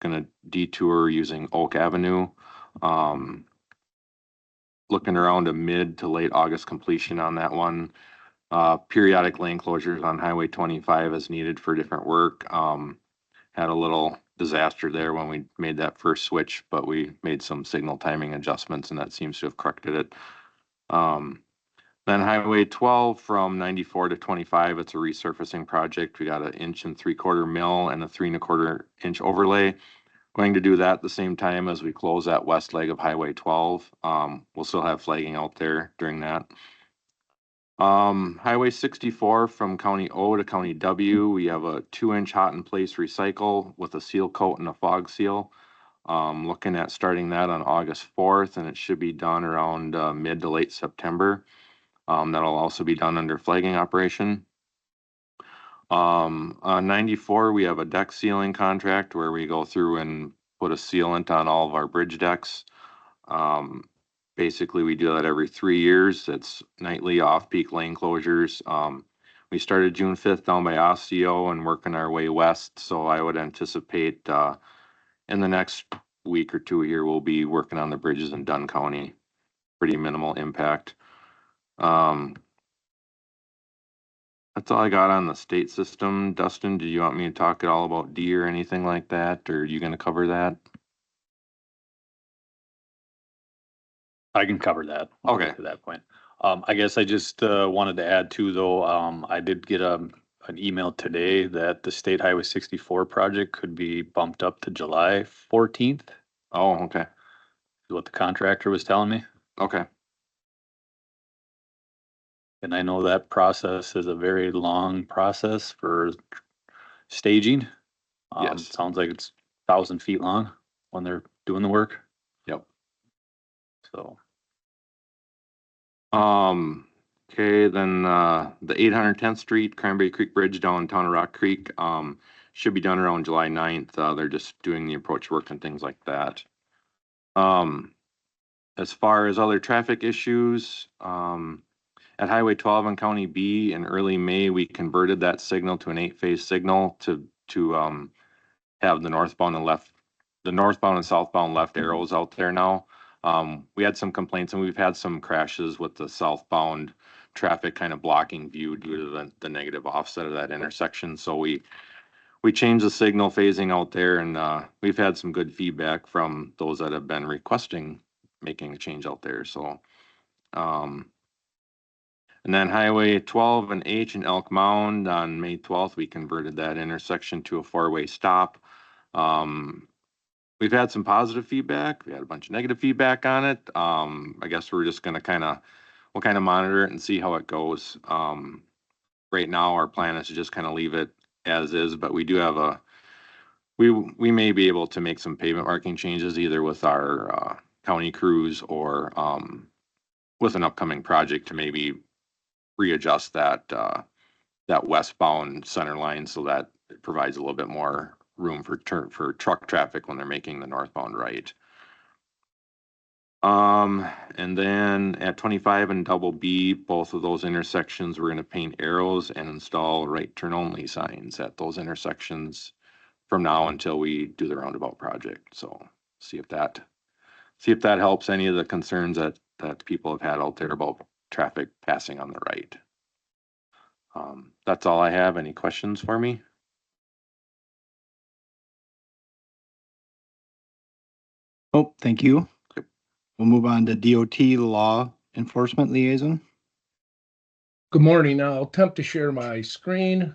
gonna detour using Oak Avenue. Looking around a mid to late August completion on that one. Periodic lane closures on Highway 25 as needed for different work. Had a little disaster there when we made that first switch, but we made some signal timing adjustments and that seems to have corrected it. Then Highway 12 from 94 to 25, it's a resurfacing project. We got an 1.75 mill and a 3.25 inch overlay. Going to do that at the same time as we close that west leg of Highway 12. We'll still have flagging out there during that. Highway 64 from County O to County W, we have a 2-inch hot in place recycle with a seal coat and a fog seal. Looking at starting that on August 4th, and it should be done around mid to late September. That'll also be done under flagging operation. On 94, we have a deck sealing contract where we go through and put a sealant on all of our bridge decks. Basically, we do that every 3 years. It's nightly off-peak lane closures. We started June 5th down by Osseo and working our way west. So I would anticipate in the next week or two here, we'll be working on the bridges in Dunn County. Pretty minimal impact. That's all I got on the state system. Dustin, do you want me to talk at all about D or anything like that? Or are you going to cover that? I can cover that. Okay. To that point. I guess I just wanted to add too, though, I did get an email today that the State Highway 64 project could be bumped up to July 14th. Oh, okay. Is what the contractor was telling me. Okay. And I know that process is a very long process for staging. Yes. Sounds like it's 1,000 feet long when they're doing the work. Yep. So. Okay, then the 810th Street Cranberry Creek Bridge downtown of Rock Creek should be done around July 9th. They're just doing the approach work and things like that. As far as other traffic issues, at Highway 12 on County B in early May, we converted that signal to an 8-phase signal to have the northbound and southbound left arrows out there now. We had some complaints and we've had some crashes with the southbound traffic kind of blocking view due to the negative offset of that intersection. So we changed the signal phasing out there and we've had some good feedback from those that have been requesting making a change out there. So, and then Highway 12 and H in Elk Mound on May 12th, we converted that intersection to a 4-way stop. We've had some positive feedback. We had a bunch of negative feedback on it. I guess we're just gonna we'll kind of monitor it and see how it goes. Right now, our plan is to just kind of leave it as is, but we do have we may be able to make some pavement marking changes either with our county crews or with an upcoming project to maybe readjust that westbound center line so that it provides a little bit more room for truck traffic when they're making the northbound right. And then at 25 and double B, both of those intersections, we're going to paint arrows and install right turn only signs at those intersections from now until we do the roundabout project. So see if that helps any of the concerns that people have had out there about traffic passing on the right. That's all I have. Any questions for me? Oh, thank you. We'll move on to DOT Law Enforcement Liaison. Good morning. I'll attempt to share my screen.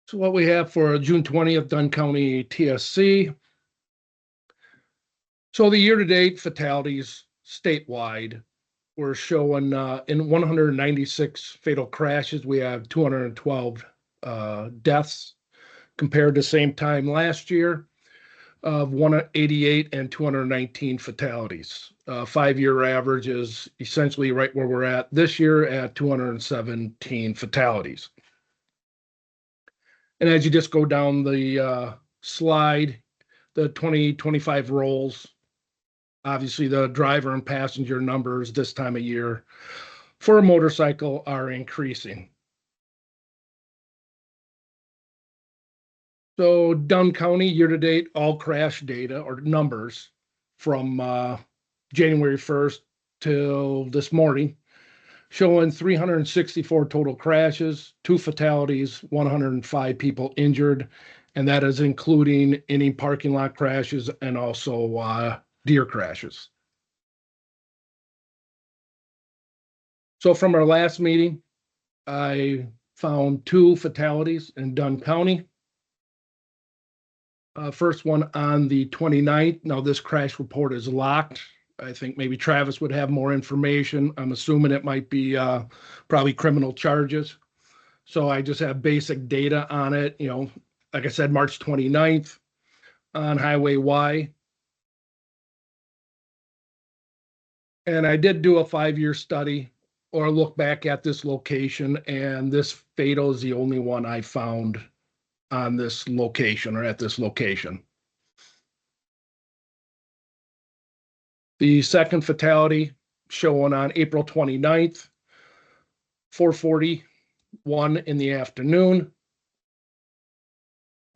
So what we have for June 20th, Dunn County TSC. So the year-to-date fatalities statewide, we're showing in 196 fatal crashes, we have 212 deaths compared to same time last year of 188 and 219 fatalities. 5-year average is essentially right where we're at this year at 217 fatalities. And as you just go down the slide, the 2025 rolls, obviously the driver and passenger numbers this time of year for a motorcycle are increasing. So Dunn County year-to-date, all crash data or numbers from January 1st till this morning, showing 364 total crashes, 2 fatalities, 105 people injured, and that is including any parking lot crashes and also deer crashes. So from our last meeting, I found 2 fatalities in Dunn County. First one on the 29th. Now this crash report is locked. I think maybe Travis would have more information. I'm assuming it might be probably criminal charges. So I just have basic data on it. You know, like I said, March 29th on Highway Y. And I did do a 5-year study or look back at this location, and this fatal is the only one I found on this location or at this location. The second fatality showing on April 29th, 4:41 in the afternoon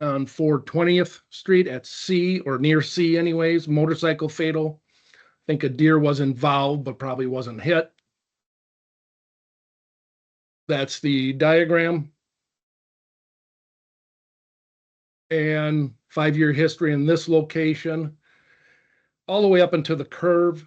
on 420th Street at C, or near C anyways, motorcycle fatal. I think a deer was involved, but probably wasn't hit. That's the diagram. And 5-year history in this location, all the way up into the curve,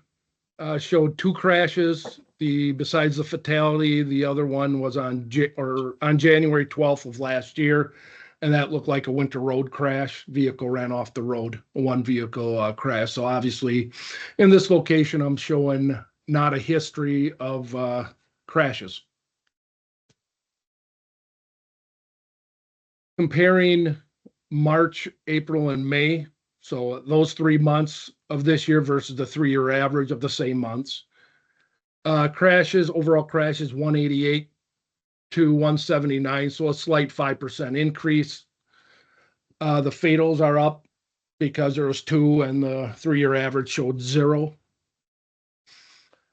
showed 2 crashes. Besides the fatality, the other one was on January 12th of last year, and that looked like a winter road crash. Vehicle ran off the road. One vehicle crashed. So obviously, in this location, I'm showing not a history of crashes. Comparing March, April, and May, so those 3 months of this year versus the 3-year average of the same months. Crashes, overall crashes, 188 to 179, so a slight 5% increase. The fatals are up because there was 2 and the 3-year average showed 0.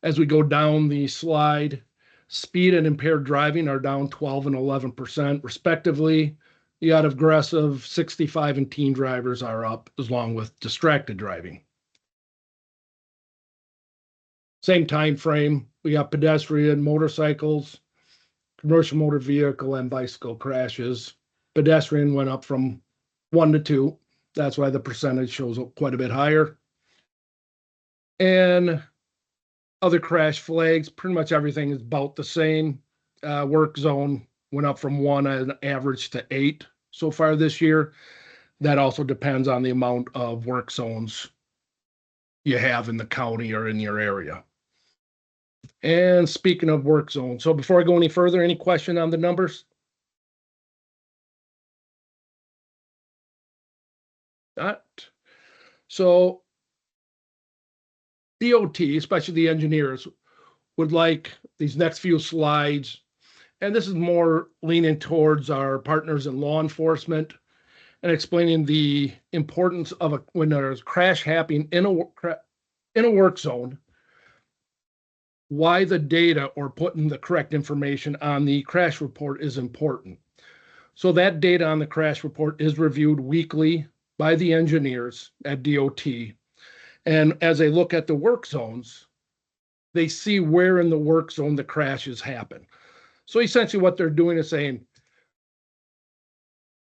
As we go down the slide, speed and impaired driving are down 12 and 11% respectively. You got aggressive 65 and teen drivers are up, along with distracted driving. Same time frame, we got pedestrian, motorcycles, commercial motor vehicle, and bicycle crashes. Pedestrian went up from 1 to 2. That's why the percentage shows up quite a bit higher. And other crash flags, pretty much everything is about the same. Work zone went up from 1 on average to 8 so far this year. That also depends on the amount of work zones you have in the county or in your area. And speaking of work zones, so before I go any further, any question on the numbers? Not. So DOT, especially the engineers, would like these next few slides, and this is more leaning towards our partners in law enforcement and explaining the importance of when there's a crash happening in a work zone, why the data or putting the correct information on the crash report is important. So that data on the crash report is reviewed weekly by the engineers at DOT. And as they look at the work zones, they see where in the work zone the crashes happen. So essentially what they're doing is saying,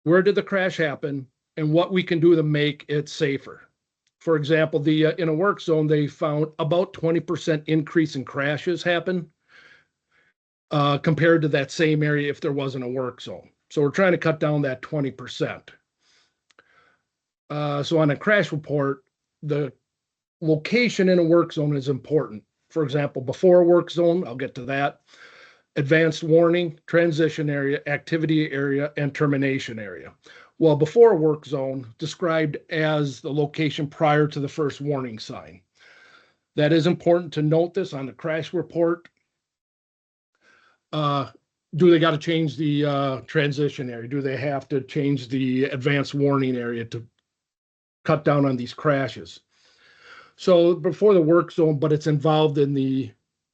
where did the crash happen and what we can do to make it safer. For example, in a work zone, they found about 20% increase in crashes happen compared to that same area if there wasn't a work zone. So we're trying to cut down that 20%. So on a crash report, the location in a work zone is important. For example, before a work zone, I'll get to that, advanced warning, transition area, activity area, and termination area. Well, before a work zone, described as the location prior to the first warning sign. That is important to note this on the crash report. do they got to change the transition area? Do they have to change the advanced warning area to cut down on these crashes? So before the work zone, but it's involved in the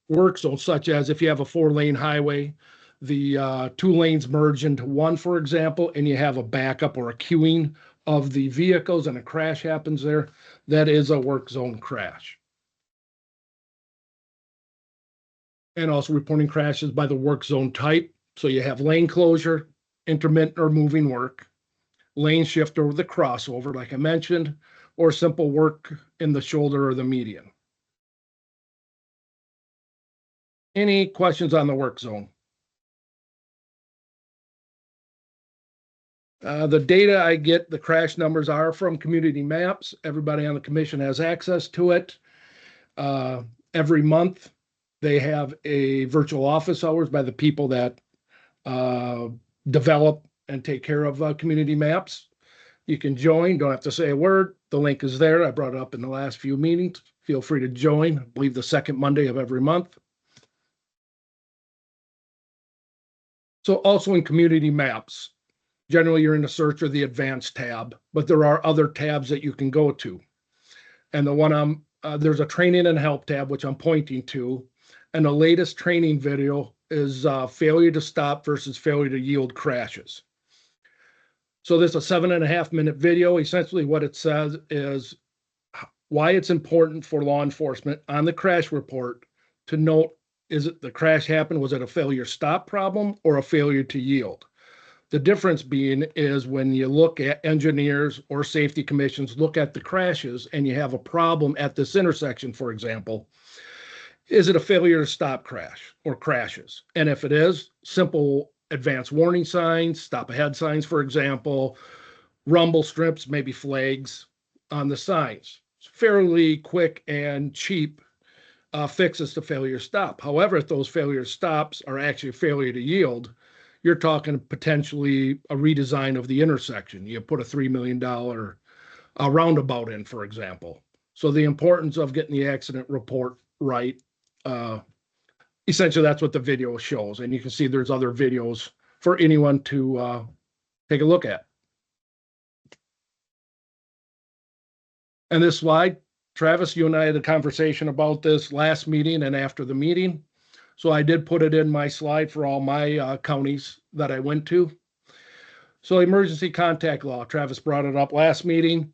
work zone, such as if you have a 4-lane highway, the 2 lanes merge into one, for example, and you have a backup or a queuing of the vehicles and a crash happens there, that is a work zone crash. And also reporting crashes by the work zone type. So you have lane closure, intermittent or moving work, lane shift over the crossover, like I mentioned, or simple work in the shoulder or the median. Any questions on the work zone? The data I get, the crash numbers are from community maps. Everybody on the commission has access to it. Every month, they have a virtual office hours by the people that develop and take care of community maps. You can join, don't have to say a word. The link is there. I brought it up in the last few meetings. Feel free to join, I believe the second Monday of every month. So also in community maps, generally you're in the search or the advanced tab, but there are other tabs that you can go to. And the one there's a training and help tab, which I'm pointing to. And the latest training video is failure to stop versus failure to yield crashes. So this is a 7.5-minute video. Essentially what it says is why it's important for law enforcement on the crash report to note, is it the crash happened? Was it a failure stop problem or a failure to yield? The difference being is when you look at engineers or safety commissions, look at the crashes and you have a problem at this intersection, for example, is it a failure to stop crash or crashes? And if it is, simple advanced warning signs, stop ahead signs, for example, rumble strips, maybe flags on the signs. It's fairly quick and cheap fixes to failure stop. However, if those failure stops are actually a failure to yield, you're talking potentially a redesign of the intersection. You put a $3 million roundabout in, for example. So the importance of getting the accident report right, essentially that's what the video shows. And you can see there's other videos for anyone to take a look at. And this slide, Travis, you and I had a conversation about this last meeting and after the meeting. So I did put it in my slide for all my counties that I went to. So emergency contact law, Travis brought it up last meeting.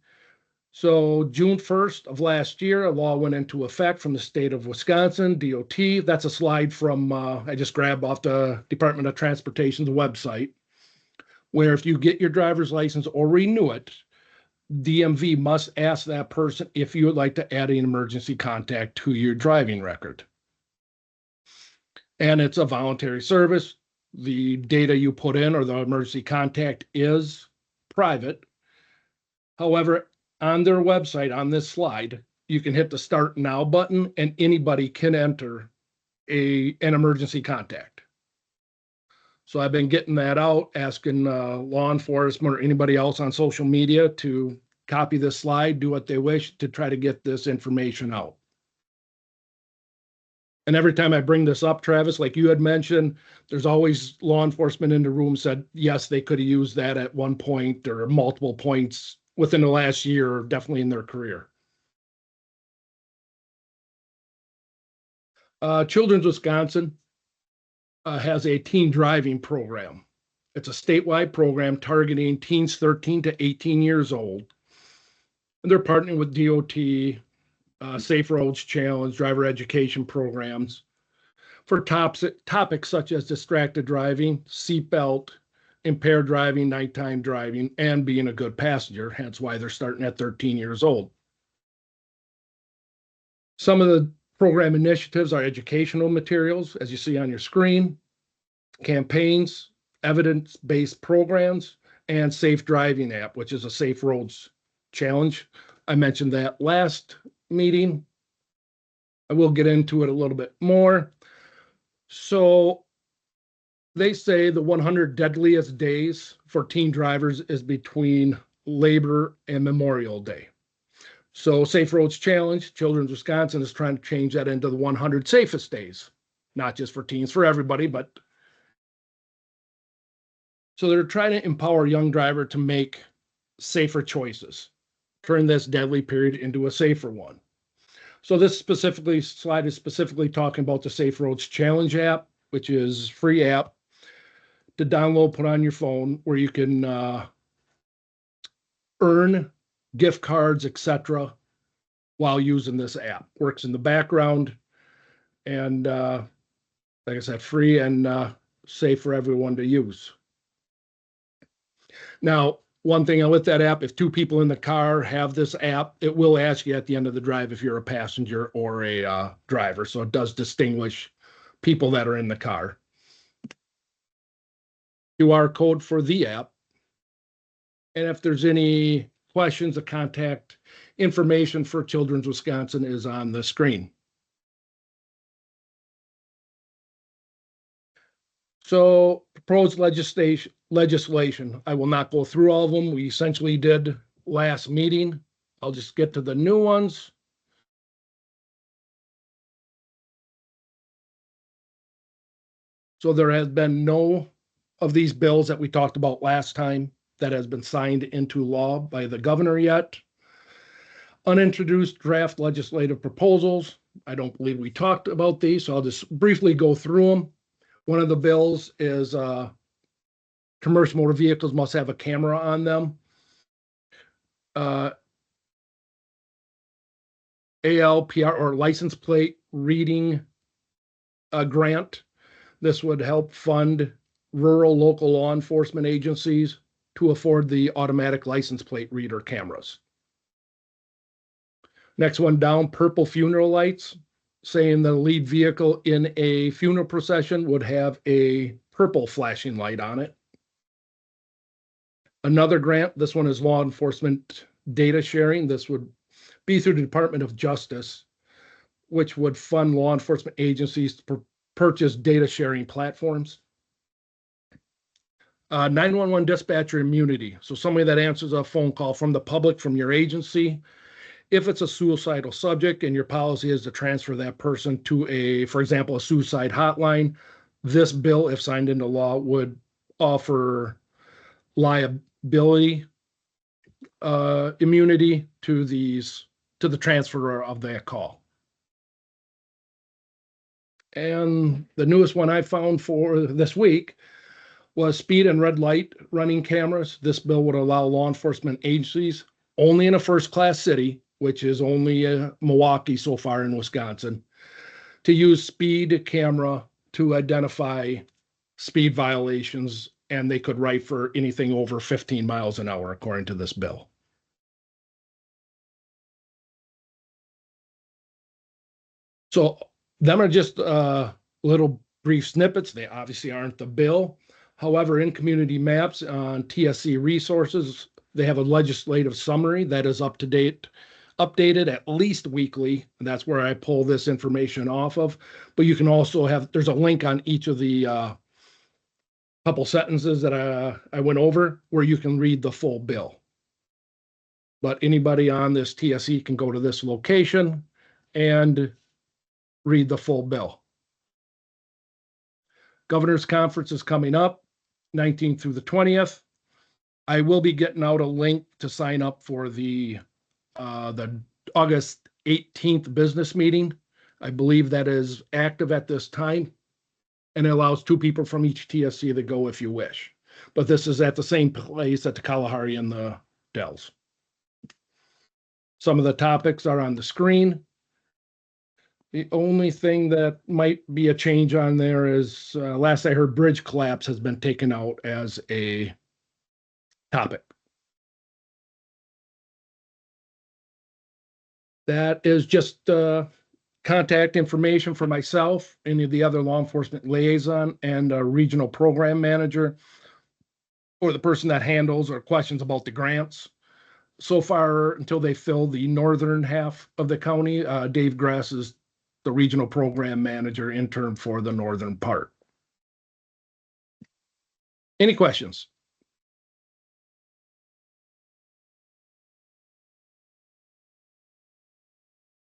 So June 1st of last year, a law went into effect from the state of Wisconsin, DOT. That's a slide from, I just grabbed off the Department of Transportation's website, where if you get your driver's license or renew it, DMV must ask that person if you would like to add an emergency contact to your driving record. And it's a voluntary service. The data you put in or the emergency contact is private. However, on their website, on this slide, you can hit the Start Now button and anybody can enter an emergency contact. So I've been getting that out, asking law enforcement or anybody else on social media to copy this slide, do what they wish to try to get this information out. And every time I bring this up, Travis, like you had mentioned, there's always law enforcement in the room said, yes, they could have used that at one point or multiple points within the last year, definitely in their career. Children's Wisconsin has a teen driving program. It's a statewide program targeting teens 13 to 18 years old. And they're partnering with DOT, Safe Roads Challenge, driver education programs for topics such as distracted driving, seatbelt, impaired driving, nighttime driving, and being a good passenger, hence why they're starting at 13 years old. Some of the program initiatives are educational materials, as you see on your screen, campaigns, evidence-based programs, and Safe Driving app, which is a Safe Roads Challenge. I mentioned that last meeting. I will get into it a little bit more. So they say the 100 deadliest days for teen drivers is between Labor and Memorial Day. So Safe Roads Challenge, Children's Wisconsin is trying to change that into the 100 safest days, not just for teens, for everybody, but So they're trying to empower young driver to make safer choices, turn this deadly period into a safer one. So this slide is specifically talking about the Safe Roads Challenge app, which is free app to download, put on your phone, where you can earn gift cards, etc., while using this app. Works in the background, and like I said, free and safe for everyone to use. Now, one thing with that app, if two people in the car have this app, it will ask you at the end of the drive if you're a passenger or a driver. So it does distinguish people that are in the car. QR code for the app. And if there's any questions, the contact information for Children's Wisconsin is on the screen. So proposed legislation, I will not go through all of them. We essentially did last meeting. I'll just get to the new ones. So there has been no of these bills that we talked about last time that has been signed into law by the governor yet. Unintroduced draft legislative proposals. I don't believe we talked about these, so I'll just briefly go through them. One of the bills is commercial motor vehicles must have a camera on them. ALPR or license plate reading grant. This would help fund rural local law enforcement agencies to afford the automatic license plate reader cameras. Next one down, purple funeral lights, saying the lead vehicle in a funeral procession would have a purple flashing light on it. Another grant, this one is law enforcement data sharing. This would be through the Department of Justice, which would fund law enforcement agencies to purchase data sharing platforms. 911 dispatcher immunity. So somebody that answers a phone call from the public, from your agency, if it's a suicidal subject and your policy is to transfer that person to a, for example, a suicide hotline, this bill, if signed into law, would offer liability immunity to the transfer of that call. And the newest one I found for this week was speed and red light running cameras. This bill would allow law enforcement agencies only in a first-class city, which is only Milwaukee so far in Wisconsin, to use speed camera to identify speed violations, and they could write for anything over 15 miles an hour, according to this bill. So them are just little brief snippets. They obviously aren't the bill. However, in community maps on TSC resources, they have a legislative summary that is up to date, updated at least weekly. And that's where I pull this information off of. But you can also have, there's a link on each of the couple sentences that I went over where you can read the full bill. But anybody on this TSC can go to this location and read the full bill. Governor's Conference is coming up, 19th through the 20th. I will be getting out a link to sign up for the August 18th business meeting. I believe that is active at this time, and it allows 2 people from each TSC to go if you wish. But this is at the same place at the Kalahari and the Dells. Some of the topics are on the screen. The only thing that might be a change on there is, last I heard, bridge collapse has been taken out as a topic. That is just contact information for myself, any of the other law enforcement liaison, and a regional program manager, or the person that handles or questions about the grants. So far, until they fill the northern half of the county, Dave Grass is the regional program manager intern for the northern part. Any questions?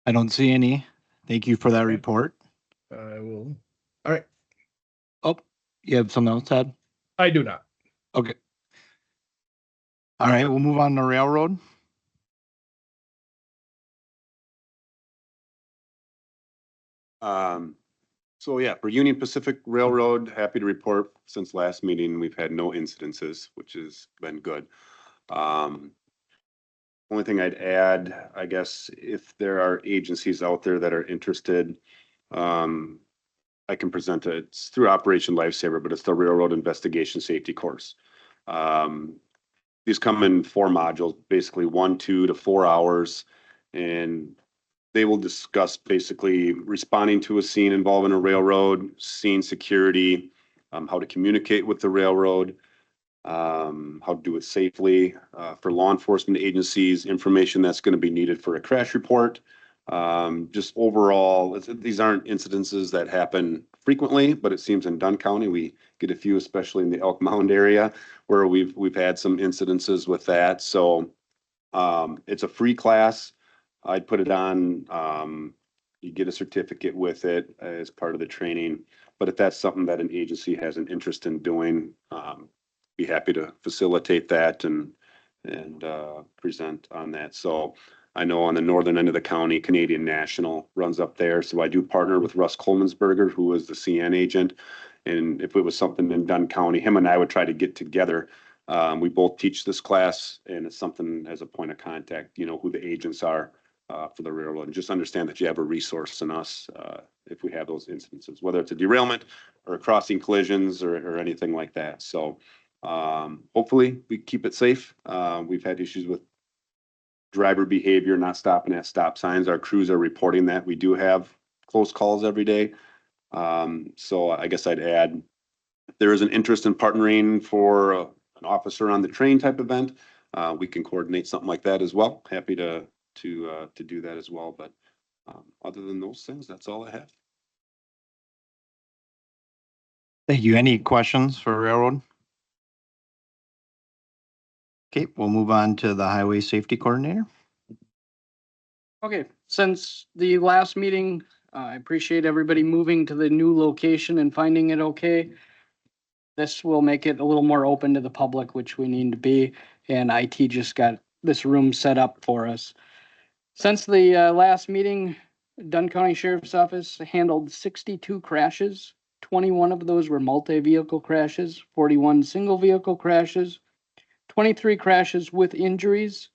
I don't see any. Thank you for that report. I will. All right. Oh, you have something else, Ted? I do not. Okay. All right, we'll move on to railroad. So yeah, for Union Pacific Railroad, happy to report since last meeting, we've had no incidences, which has been good. Only thing I'd add, I guess, if there are agencies out there that are interested, I can present it. It's through Operation Lifesaver, but it's the Railroad Investigation Safety Course. These come in 4 modules, basically 1, 2 to 4 hours, and they will discuss basically responding to a scene involving a railroad, scene security, how to communicate with the railroad, how to do it safely, for law enforcement agencies, information that's going to be needed for a crash report. Just overall, these aren't incidences that happen frequently, but it seems in Dunn County, we get a few, especially in the Elk Mound area, where we've had some incidences with that. So it's a free class. I'd put it on, you get a certificate with it as part of the training. But if that's something that an agency has an interest in doing, be happy to facilitate that and present on that. So I know on the northern end of the county, Canadian National runs up there. So I do partner with Russ Colemansberger, who is the CN agent. And if it was something in Dunn County, him and I would try to get together. We both teach this class, and it's something as a point of contact, you know, who the agents are for the railroad, and just understand that you have a resource in us if we have those instances, whether it's a derailment or crossing collisions or anything like that. So hopefully we keep it safe. We've had issues with driver behavior, not stopping at stop signs. Our crews are reporting that. We do have close calls every day. So I guess I'd add, if there is an interest in partnering for an officer on the train type event, we can coordinate something like that as well. Happy to do that as well. But other than those things, that's all I have. Thank you. Any questions for railroad? Okay, we'll move on to the highway safety coordinator. Okay, since the last meeting, I appreciate everybody moving to the new location and finding it okay. This will make it a little more open to the public, which we need to be, and IT just got this room set up for us. Since the last meeting, Dunn County Sheriff's Office handled 62 crashes. 21 of those were multi-vehicle crashes, 41 single vehicle crashes, 23 crashes with injuries.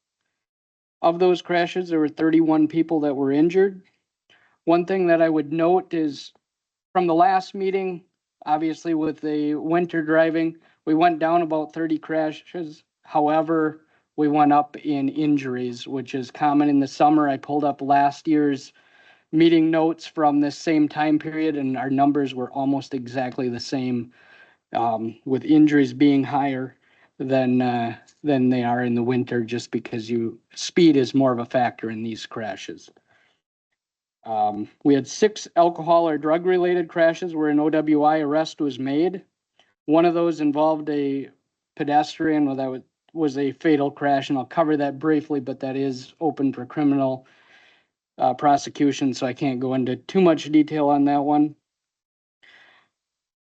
Of those crashes, there were 31 people that were injured. One thing that I would note is from the last meeting, obviously with the winter driving, we went down about 30 crashes. However, we went up in injuries, which is common in the summer. I pulled up last year's meeting notes from this same time period, and our numbers were almost exactly the same, with injuries being higher than they are in the winter, just because speed is more of a factor in these crashes. We had 6 alcohol or drug related crashes where an OWI arrest was made. One of those involved a pedestrian. Well, that was a fatal crash, and I'll cover that briefly, but that is open for criminal prosecution, so I can't go into too much detail on that one.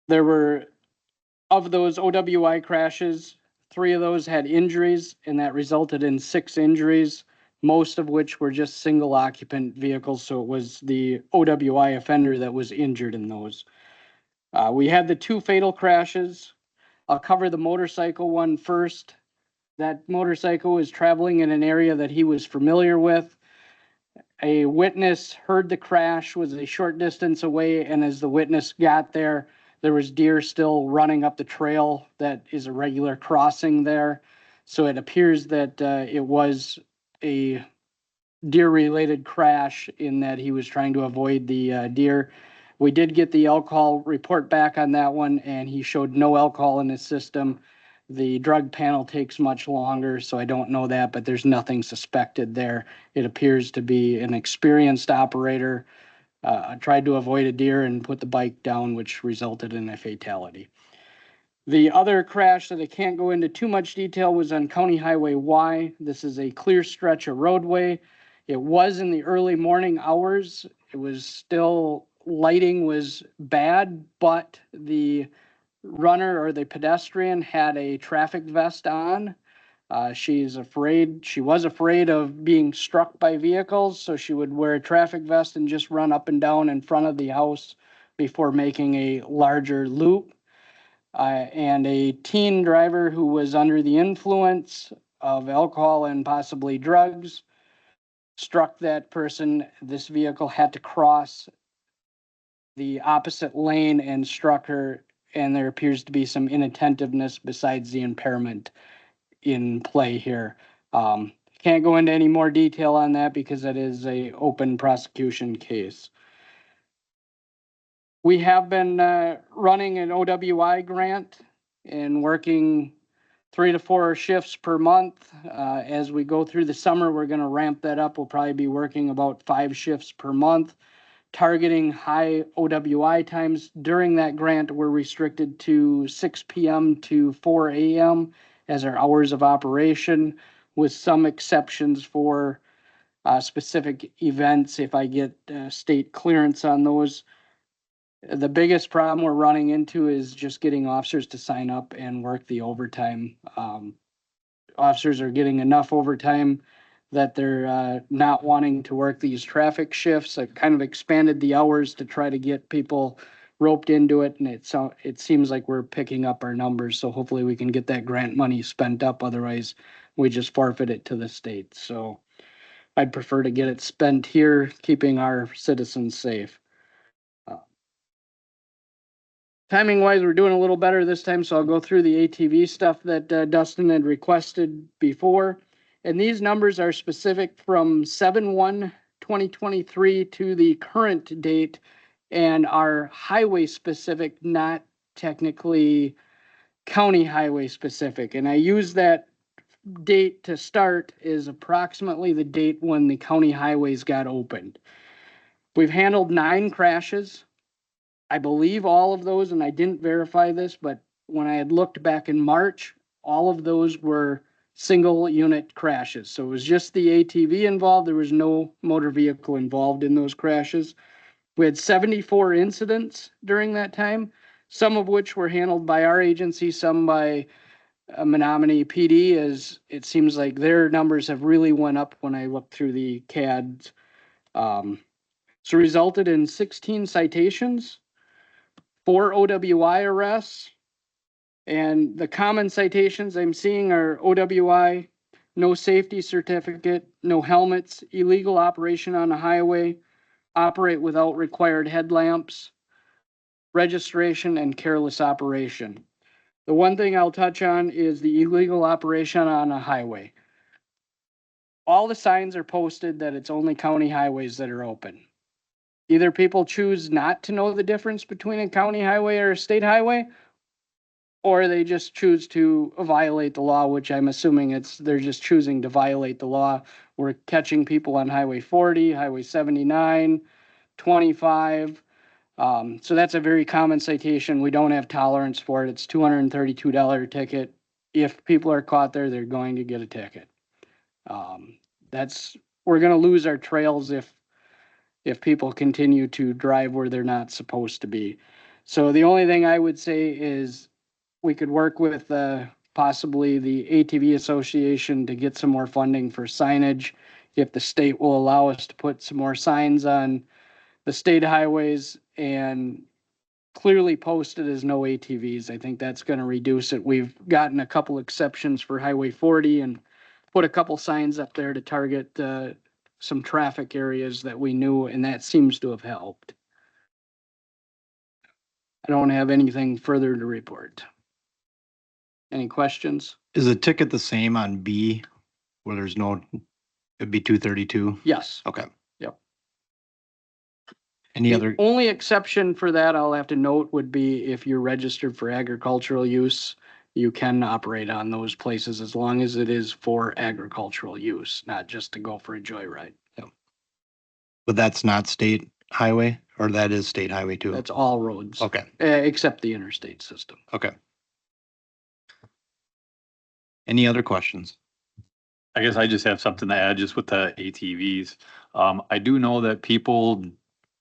There were, of those OWI crashes, 3 of those had injuries, and that resulted in 6 injuries, most of which were just single occupant vehicles. So it was the OWI offender that was injured in those. We had the 2 fatal crashes. I'll cover the motorcycle one first. That motorcycle was traveling in an area that he was familiar with. A witness heard the crash, was a short distance away, and as the witness got there, there was deer still running up the trail that is a regular crossing there. So it appears that it was a deer-related crash in that he was trying to avoid the deer. We did get the alcohol report back on that one, and he showed no alcohol in his system. The drug panel takes much longer, so I don't know that, but there's nothing suspected there. It appears to be an experienced operator. Tried to avoid a deer and put the bike down, which resulted in a fatality. The other crash that I can't go into too much detail was on County Highway Y. This is a clear stretch of roadway. It was in the early morning hours. It was still, lighting was bad, but the runner or the pedestrian had a traffic vest on. She was afraid of being struck by vehicles, so she would wear a traffic vest and just run up and down in front of the house before making a larger loop. And a teen driver who was under the influence of alcohol and possibly drugs struck that person. This vehicle had to cross the opposite lane and struck her, and there appears to be some inattentiveness besides the impairment in play here. Can't go into any more detail on that because that is a open prosecution case. We have been running an OWI grant and working 3 to 4 shifts per month. As we go through the summer, we're going to ramp that up. We'll probably be working about 5 shifts per month, targeting high OWI times. During that grant, we're restricted to 6 p.m. to 4 a.m. as our hours of operation, with some exceptions for specific events if I get state clearance on those. The biggest problem we're running into is just getting officers to sign up and work the overtime. Officers are getting enough overtime that they're not wanting to work these traffic shifts. I've kind of expanded the hours to try to get people roped into it, and it seems like we're picking up our numbers, so hopefully we can get that grant money spent up. Otherwise, we just forfeit it to the state. So I'd prefer to get it spent here, keeping our citizens safe. Timing wise, we're doing a little better this time, so I'll go through the ATV stuff that Dustin had requested before. And these numbers are specific from 7/1/2023 to the current date and are highway specific, not technically county highway specific. And I use that date to start is approximately the date when the county highways got opened. We've handled 9 crashes. I believe all of those, and I didn't verify this, but when I had looked back in March, all of those were single unit crashes. So it was just the ATV involved. There was no motor vehicle involved in those crashes. We had 74 incidents during that time, some of which were handled by our agency, some by Menominee PD, as it seems like their numbers have really went up when I looked through the CADs. So resulted in 16 citations, 4 OWI arrests, and the common citations I'm seeing are OWI, no safety certificate, no helmets, illegal operation on a highway, operate without required headlamps, registration, and careless operation. The one thing I'll touch on is the illegal operation on a highway. All the signs are posted that it's only county highways that are open. Either people choose not to know the difference between a county highway or a state highway, or they just choose to violate the law, which I'm assuming they're just choosing to violate the law. We're catching people on Highway 40, Highway 79, 25. So that's a very common citation. We don't have tolerance for it. It's $232 ticket. If people are caught there, they're going to get a ticket. We're going to lose our trails if people continue to drive where they're not supposed to be. So the only thing I would say is we could work with possibly the ATV Association to get some more funding for signage. If the state will allow us to put some more signs on the state highways and clearly posted as no ATVs, I think that's going to reduce it. We've gotten a couple exceptions for Highway 40 and put a couple signs up there to target some traffic areas that we knew, and that seems to have helped. I don't have anything further to report. Any questions? Is the ticket the same on B where there's no, it'd be 232? Yes. Okay. Yep. Any The other, only exception for that I'll have to note would be if you're registered for agricultural use, you can operate on those places as long as it is for agricultural use, not just to go for a joyride. but that's not state highway, or that is state highway too? That's all roads. Okay, Except the interstate system. okay. Any other questions? I guess I just have something to add just with the ATVs. I do know that people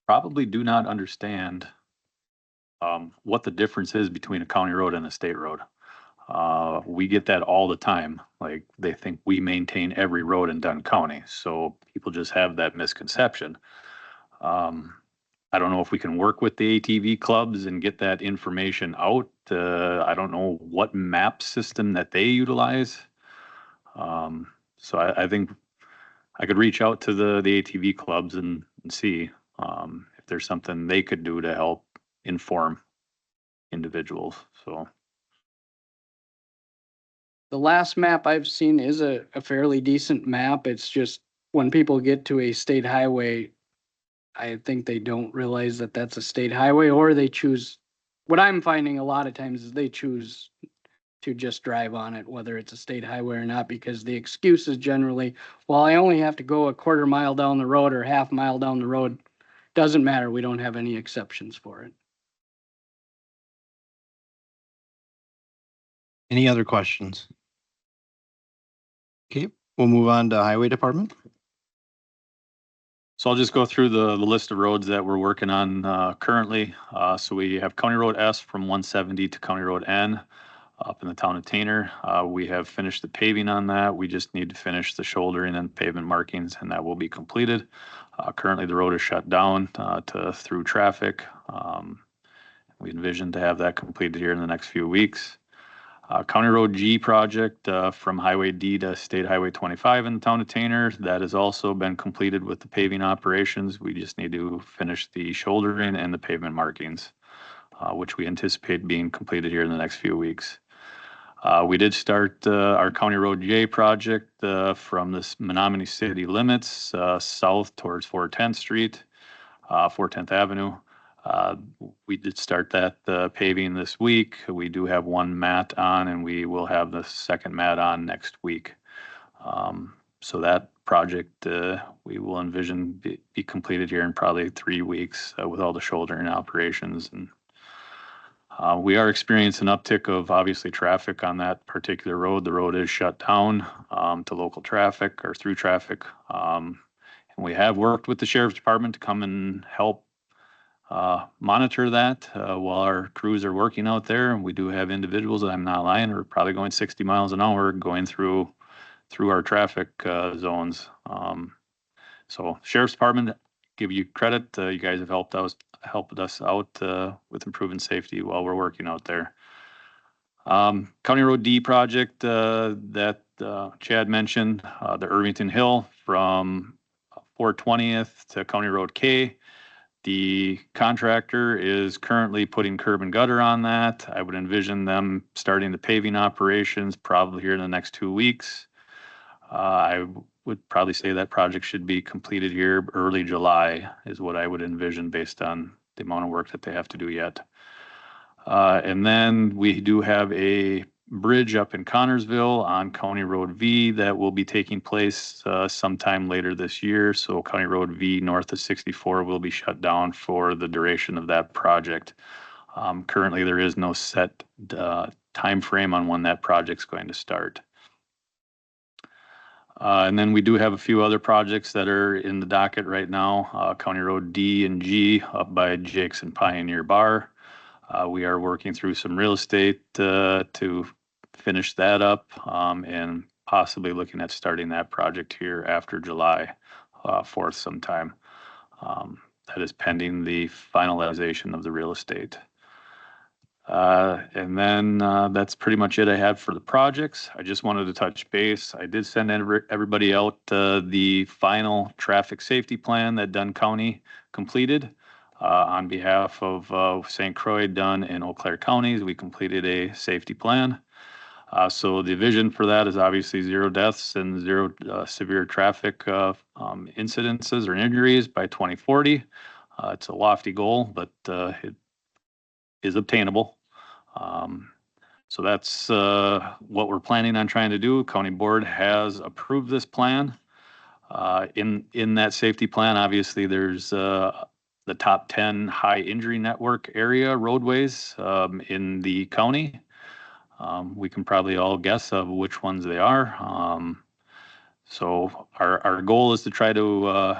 probably do not understand what the difference is between a county road and a state road. We get that all the time. Like, they think we maintain every road in Dunn County, so people just have that misconception. I don't know if we can work with the ATV clubs and get that information out. I don't know what map system that they utilize. So I think I could reach out to the ATV clubs and see if there's something they could do to help inform individuals. So The last map I've seen is a fairly decent map. It's just when people get to a state highway, I think they don't realize that that's a state highway, or they choose, what I'm finding a lot of times is they choose to just drive on it, whether it's a state highway or not, because the excuse is generally, well, I only have to go a quarter mile down the road or half mile down the road. Doesn't matter. We don't have any exceptions for it. Any other questions? Okay, we'll move on to Highway Department. So I'll just go through the list of roads that we're working on currently. So we have County Road S from 170 to County Road N up in the town of Tanner. We have finished the paving on that. We just need to finish the shouldering and pavement markings, and that will be completed. Currently, the road is shut down to through traffic. We envision to have that completed here in the next few weeks. County Road G project from Highway D to State Highway 25 in the town of Tanner. That has also been completed with the paving operations. We just need to finish the shouldering and the pavement markings, which we anticipate being completed here in the next few weeks. We did start our County Road J project from the Menominee city limits south towards 410th Street, 410th Avenue. We did start that paving this week. We do have one mat on, and we will have the second mat on next week. So that project we will envision be completed here in probably 3 weeks with all the shouldering operations. And we are experiencing an uptick of obviously traffic on that particular road. The road is shut down to local traffic or through traffic. And we have worked with the sheriff's department to come and help monitor that while our crews are working out there. We do have individuals, that I'm not lying, are probably going 60 miles an hour going through our traffic zones. So sheriff's department, give you credit. You guys have helped us out with improving safety while we're working out there. County Road D project that Chad mentioned, the Irvington Hill from 420th to County Road K. The contractor is currently putting curb and gutter on that. I would envision them starting the paving operations probably here in the next 2 weeks. I would probably say that project should be completed here early July is what I would envision based on the amount of work that they have to do yet. And then we do have a bridge up in Connorsville on County Road V that will be taking place sometime later this year. So County Road V north of 64 will be shut down for the duration of that project. Currently, there is no set time frame on when that project's going to start. And then we do have a few other projects that are in the docket right now. County Road D and G up by Jake's and Pioneer Bar. We are working through some real estate to finish that up and possibly looking at starting that project here after July 4th sometime. That is pending the finalization of the real estate. And then that's pretty much it I had for the projects. I just wanted to touch base. I did send everybody out the final traffic safety plan that Dunn County completed. On behalf of St. Croix, Dunn, and Eau Claire counties, we completed a safety plan. So the vision for that is obviously 0 deaths and 0 severe traffic incidences or injuries by 2040. It's a lofty goal, but it is obtainable. So that's what we're planning on trying to do. County Board has approved this plan. In that safety plan, obviously, there's the top 10 high injury network area roadways in the county. We can probably all guess of which ones they are. So our goal is to try to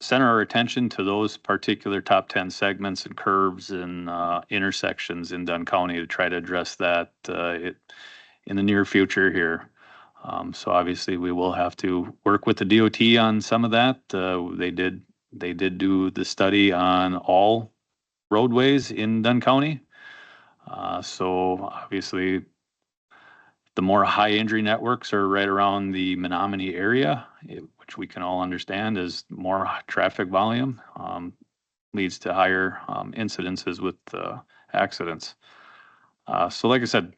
center our attention to those particular top 10 segments and curves and intersections in Dunn County to try to address that in the near future here. So obviously we will have to work with the DOT on some of that. They did do the study on all roadways in Dunn County. So obviously the more high injury networks are right around the Menominee area, which we can all understand is more traffic volume, leads to higher incidences with accidents. So like I said,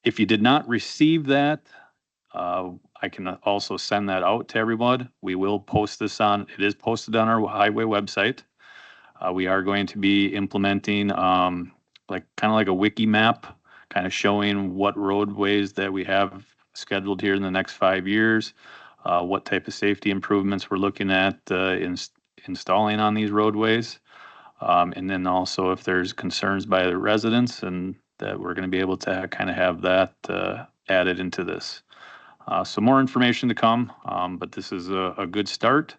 if you did not receive that, I can also send that out to everyone. We will post this it is posted on our highway website. We are going to be implementing kind of like a wiki map, kind of showing what roadways that we have scheduled here in the next 5 years, what type of safety improvements we're looking at installing on these roadways. And then also if there's concerns by the residents, and that we're going to be able to kind of have that added into this. So more information to come, but this is a good start.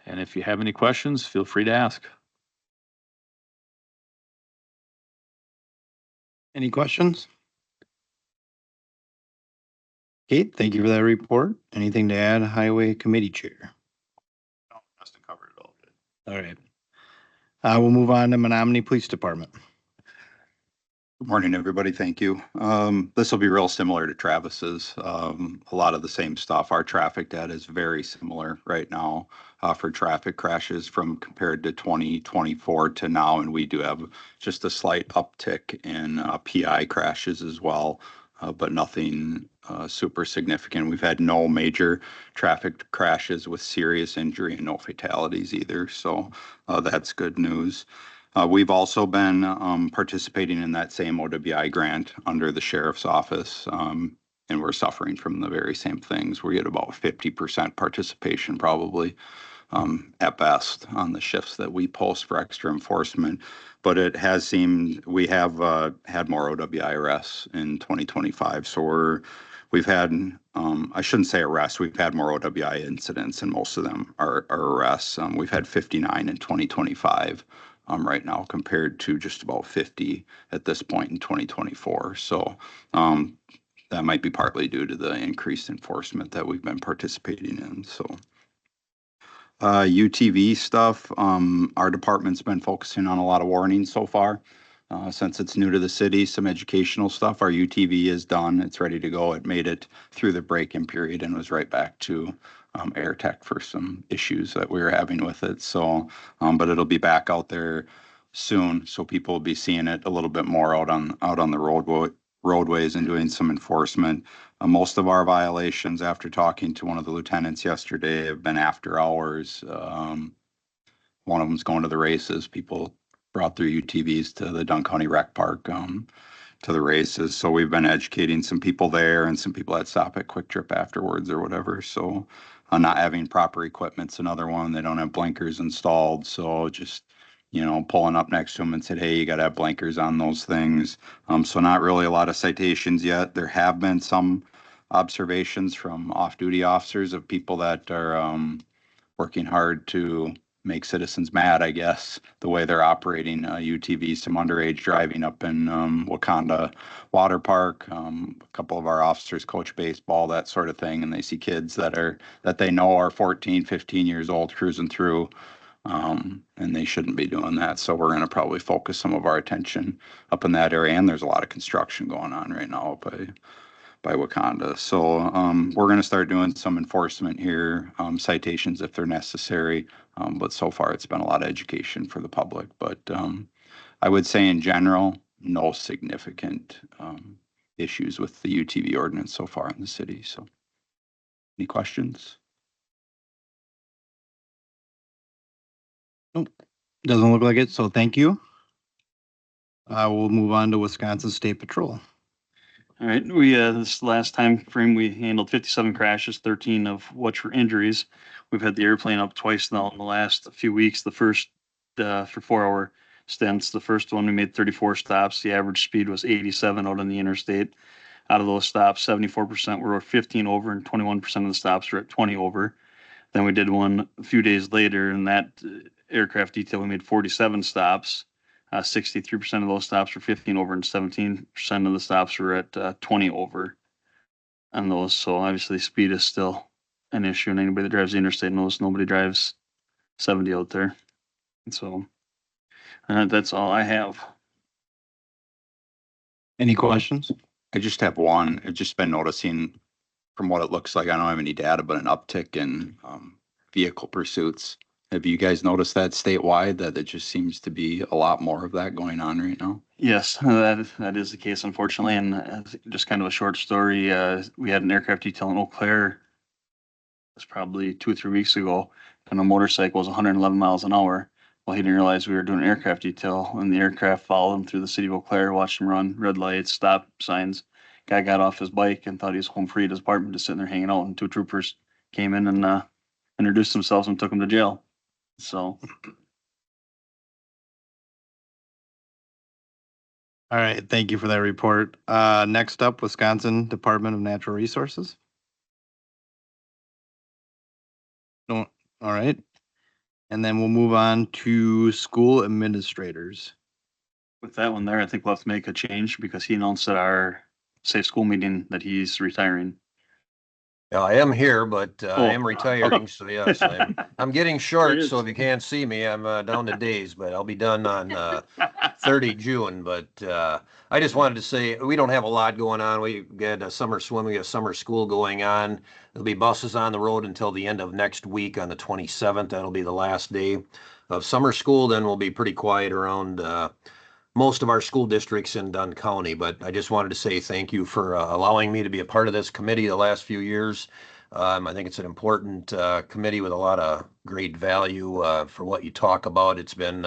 And if you have any questions, feel free to ask. Any questions? Okay, thank you for that report. Anything to add, Highway Committee Chair? No, Justin covered it all. All right. We'll move on to Menominee Police Department. Good morning, everybody. Thank you. This will be real similar to Travis's. A lot of the same stuff. Our traffic data is very similar right now for traffic crashes from compared to 2024 to now. And we do have just a slight uptick in PI crashes as well, but nothing super significant. We've had no major traffic crashes with serious injury and no fatalities either. So that's good news. We've also been participating in that same OWI grant under the sheriff's office, and we're suffering from the very same things. We get about 50% participation probably at best on the shifts that we post for extra enforcement. But it has seemed we have had more OWI arrests in 2025. So we've had, I shouldn't say arrests, we've had more OWI incidents, and most of them are arrests. We've had 59 in 2025. Right now compared to just about 50 at this point in 2024. So that might be partly due to the increased enforcement that we've been participating in. So UTV stuff, our department's been focusing on a lot of warnings so far. Since it's new to the city, some educational stuff. Our UTV is done. It's ready to go. It made it through the break-in period and was right back to air tech for some issues that we were having with it. So, but it'll be back out there soon. So people will be seeing it a little bit more out on the roadways and doing some enforcement. Most of our violations, after talking to one of the lieutenants yesterday, have been after hours. One of them's going to the races. People brought their UTVs to the Dunn County Rec Park to the races. So we've been educating some people there, and some people that stop at Quick Trip afterwards or whatever. So not having proper equipment's another one. They don't have blinkers installed. So just, pulling up next to them and said, hey, you got to have blinkers on those things. So not really a lot of citations yet. There have been some observations from off-duty officers of people that are working hard to make citizens mad, I guess, the way they're operating UTVs, some underage driving up in Wakanda Water Park. A couple of our officers coach baseball, that sort of thing, and they see kids that they know are 14, 15 years old cruising through, and they shouldn't be doing that. So we're going to probably focus some of our attention up in that area, and there's a lot of construction going on right now by Wakanda. So we're going to start doing some enforcement here, citations if they're necessary. But so far it's been a lot of education for the public. But I would say in general, no significant issues with the UTV ordinance so far in the city. So any questions? Nope, doesn't look like it. So thank you. We'll move on to Wisconsin State Patrol. All right, we this last time frame we handled 57 crashes, 13 of which were injuries. We've had the airplane up twice now in the last few weeks. The first for 4-hour stints. The first one we made 34 stops. The average speed was 87 out on the interstate. Out of those stops, 74% were 15 over, and 21% of the stops were at 20 over. Then we did one a few days later, and that aircraft detail, we made 47 stops. 63% of those stops were 15 over, and 17% of the stops were at 20 over on those. So obviously speed is still an issue, and anybody that drives the interstate knows nobody drives 70 out there. And so that's all I have. Any questions? I just have one. I've just been noticing from what it looks like, I don't have any data, but an uptick in vehicle pursuits. Have you guys noticed that statewide, that it just seems to be a lot more of that going on right now? Yes, that is the case, unfortunately. And just kind of a short story. We had an aircraft detail in Eau Claire. It was probably 2 or 3 weeks ago, and a motorcycle was 111 miles an hour. Well, he didn't realize we were doing an aircraft detail, and the aircraft followed him through the city of Eau Claire, watched him run red lights, stop signs. Guy got off his bike and thought he was home free at his apartment, just sitting there hanging out, and 2 troopers came in and introduced themselves and took him to jail. So. All right, thank you for that report. Next up, Wisconsin Department of Natural Resources. No, all right. And then we'll move on to school administrators. With that one there, I think we'll have to make a change because he announced at our Safe School meeting that he's retiring. Yeah, I am here, but I am Oh, retiring, so yes, I'm getting There short, it so is. if you can't see me, I'm down to days, but I'll be done on 30 June. But I just wanted to say, we don't have a lot going on. We got a summer swim, we got summer school going on. There'll be buses on the road until the end of next week on the 27th. That'll be the last day of summer school. Then we'll be pretty quiet around most of our school districts in Dunn County, but I just wanted to say thank you for allowing me to be a part of this committee the last few years. I think it's an important committee with a lot of great value for what you talk about. It's been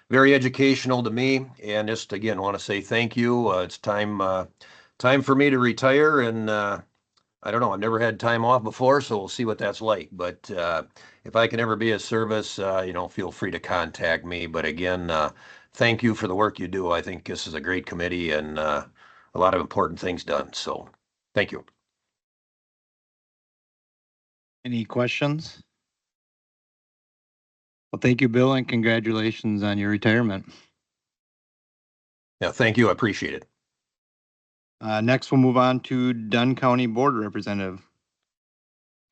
very educational to me, and just again want to say thank you. It's time for me to retire, and I don't know. I've never had time off before, so we'll see what that's like. But if I can ever be of service, feel free to contact me. But again, thank you for the work you do. I think this is a great committee and a lot of important things done. So thank you. Any questions? Well, thank you, Bill, and congratulations on your retirement. Yeah, thank you. I appreciate it. Next, we'll move on to Dunn County Board Representative.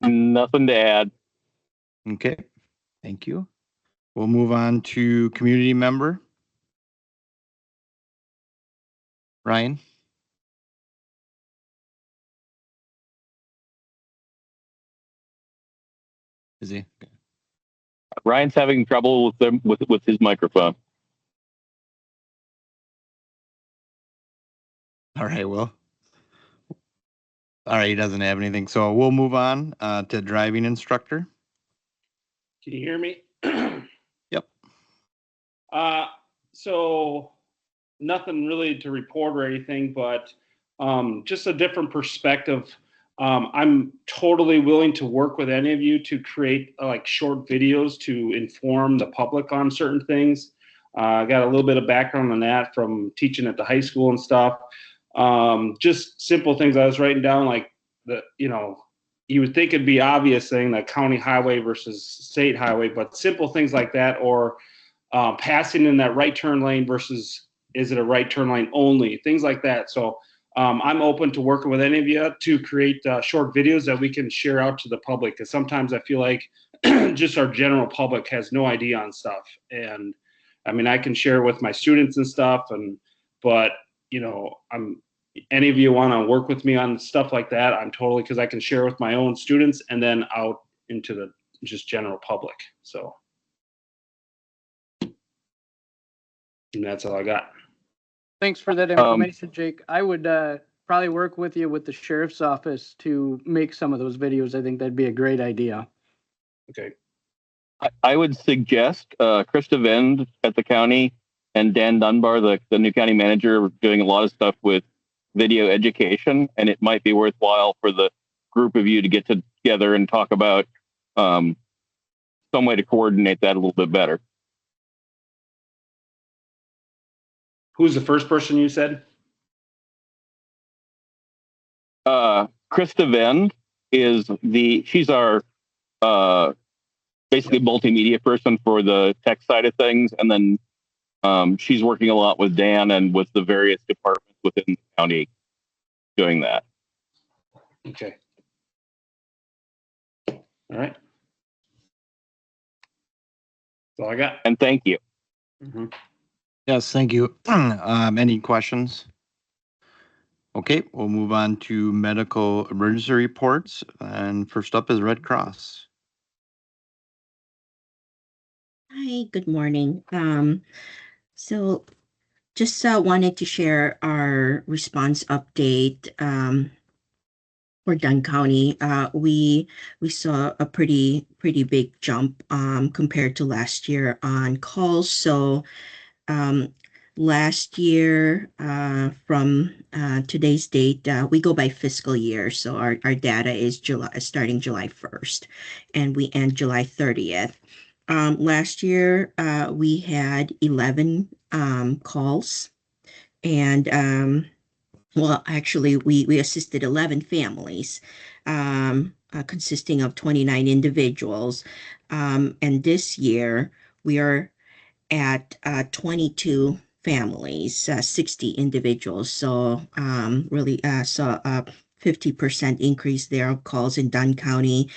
Nothing to add. Okay, thank you. We'll move on to community member. Ryan? Is he? Okay. Ryan's having trouble with them with his microphone. All right, well. All right, he doesn't have anything. So we'll move on to driving instructor. Can you hear me? Yep. So nothing really to report or anything, but just a different perspective. I'm totally willing to work with any of you to create like short videos to inform the public on certain things. I got a little bit of background on that from teaching at the high school and stuff. Just simple things I was writing down, like you would think it'd be obvious thing, the county highway versus state highway, but simple things like that, or passing in that right turn lane versus is it a right turn lane only, things like that. So I'm open to working with any of you to create short videos that we can share out to the public, because sometimes I feel like just our general public has no idea on stuff. And I mean, I can share with my students and stuff, but any of you want to work with me on stuff like that, I'm totally, because I can share with my own students and then out into the just general public. So, and that's all I got. Thanks for that information, Jake. I would probably work with you with the sheriff's office to make some of those videos. I think that'd be a great idea. Okay. I would suggest Krista Vend at the county and Dan Dunbar, the new county manager, doing a lot of stuff with video education, and it might be worthwhile for the group of you to get together and talk about some way to coordinate that a little bit better. Who's the first person you said? Krista Vend she's our basically multimedia person for the tech side of things. And then she's working a lot with Dan and with the various departments within the county doing that. Okay. All right. That's all I got. And thank you. Yes, thank you. Any questions? Okay, we'll move on to medical emergency reports. And first up is Red Cross. Hi, good morning. So just wanted to share our response update for Dunn County. We saw a pretty big jump compared to last year on calls. So last year, from today's date, we go by fiscal year. So our data is starting July 1st, and we end July 30th. Last year, we had 11 calls, and well, actually, we assisted 11 families, consisting of 29 individuals. And this year, we are at 22 families, 60 individuals. So really saw a 50% increase there of calls in Dunn County.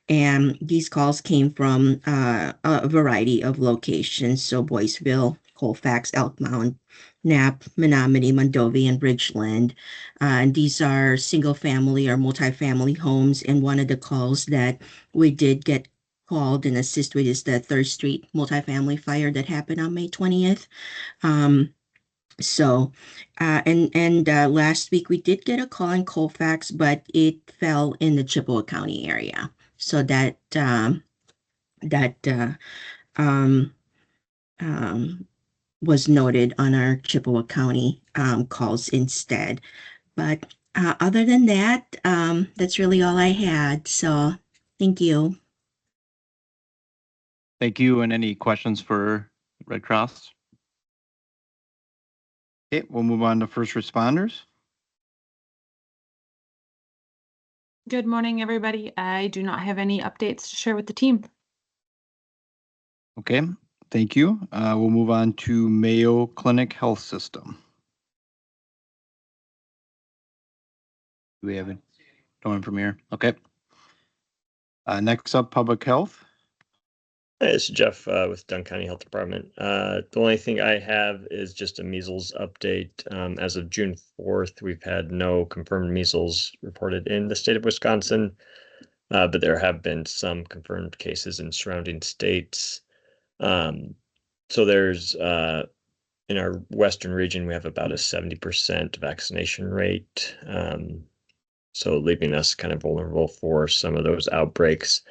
And these calls came from a variety of locations. So Boyceville, Colfax, Elkmount, Knapp, Menominee, Mondovi, and Bridgeland. And these are single family or multifamily homes. And one of the calls that we did get called and assist with is the 3rd Street multifamily fire that happened on May 20th. Last week we did get a call in Colfax, but it fell in the Chippewa County area. So that was noted on our Chippewa County calls instead. But other than that, that's really all I had. So thank you. Thank you. And any questions for Red Cross? Okay, we'll move on to first responders. Good morning, everybody. I do not have any updates to share with the team. Okay, thank you. We'll move on to Mayo Clinic Health System. Do we have it? No one from here. Okay. Next up, Public Health. Hey, it's Jeff with Dunn County Health Department. The only thing I have is just a measles update. As of June 4th, we've had no confirmed measles reported in the state of Wisconsin, but there have been some confirmed cases in surrounding states. So there's, in our western region, we have about a 70% vaccination rate. So leaving us kind of vulnerable for some of those outbreaks.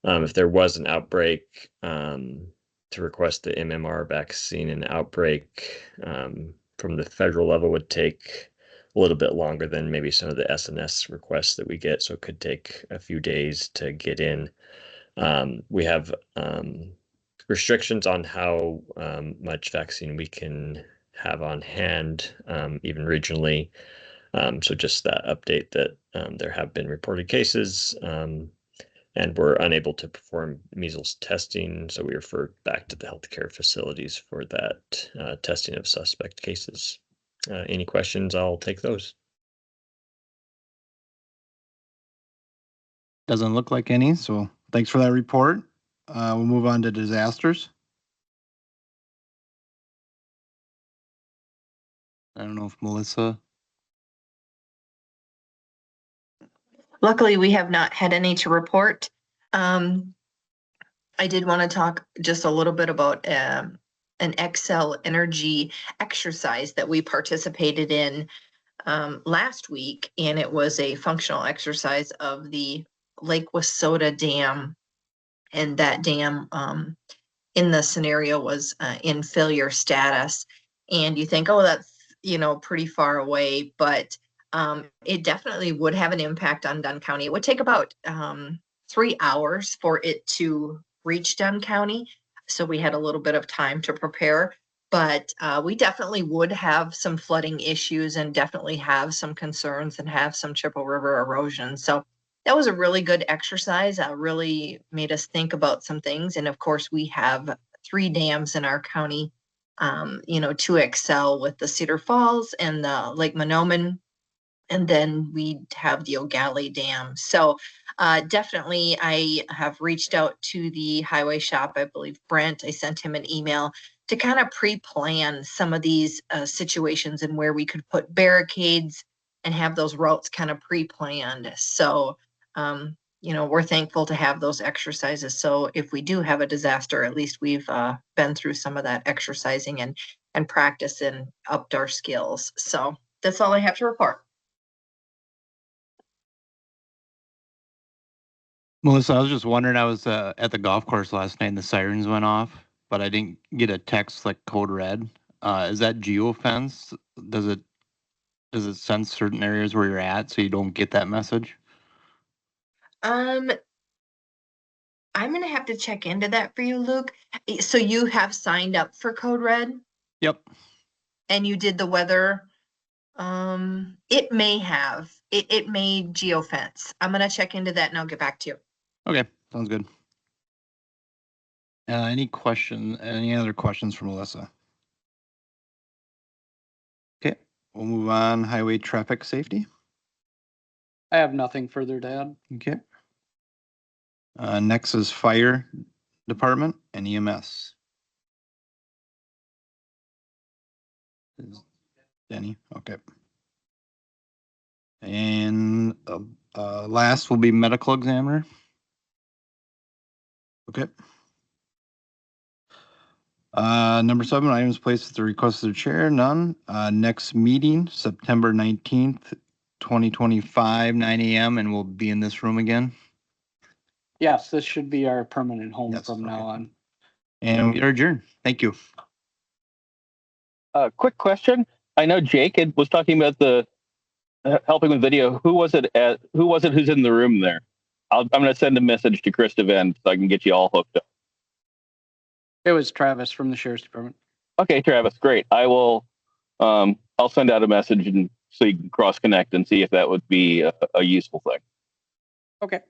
If there was an outbreak, to request the MMR vaccine, an outbreak from the federal level would take a little bit longer than maybe some of the SNS requests that we get. So it could take a few days to get in. We have restrictions on how much vaccine we can have on hand, even regionally. So just that update that there have been reported cases, and we're unable to perform measles testing. So we refer back to the healthcare facilities for that testing of suspect cases. Any questions? I'll take those. Doesn't look like any, so thanks for that report. We'll move on to disasters. I don't know if Melissa. Luckily, we have not had any to report. I did want to talk just a little bit about an Excel Energy exercise that we participated in last week, and it was a functional exercise of the Lake Wissota Dam, and that dam in the scenario was in failure status. And you think, oh, that's pretty far away, but it definitely would have an impact on Dunn County. It would take about 3 hours for it to reach Dunn County. So we had a little bit of time to prepare, but we definitely would have some flooding issues and definitely have some concerns and have some Chippewa River erosion. So that was a really good exercise. Really made us think about some things. And of course, we have 3 dams in our county, to excel with the Cedar Falls and the Lake Monoman. And then we have the O'Galley Dam. So definitely I have reached out to the highway shop. I believe Brent, I sent him an email to kind of pre-plan some of these situations and where we could put barricades and have those routes kind of pre-planned. So, we're thankful to have those exercises. So if we do have a disaster, at least we've been through some of that exercising and practice and upped our skills. So that's all I have to report. Melissa, I was just wondering, I was at the golf course last night and the sirens went off, but I didn't get a text like code red. Is that geofence? Does it sense certain areas where you're at so you don't get that message? I'm gonna have to check into that for you, Luke. So you have signed up for Code Red Yep. and you did the weather. It may have, it may geofence. I'm gonna check into that and I'll get back to you. Okay, sounds good. Any other questions for Melissa? Okay, we'll move on. Highway traffic safety. I have nothing further to add. Okay. Next is fire department and EMS. Denny, okay. And last will be medical examiner. Okay. Number 7, items placed at the request of the chair, none. Next meeting, September 19th, 2025, 9 a.m. and we'll be in this room again. Yes, this should be our permanent home Yes, from now okay. on. And we are adjourned. Thank you. Quick question. I know Jake was talking about the helping with video. Who was it who's in the room there? I'm going to send a message to Chris Devend so I can get you all hooked up. It was Travis from the sheriff's department. Okay, Travis, great. I will. I'll send out a message so you can cross connect and see if that would be a useful thing. Okay.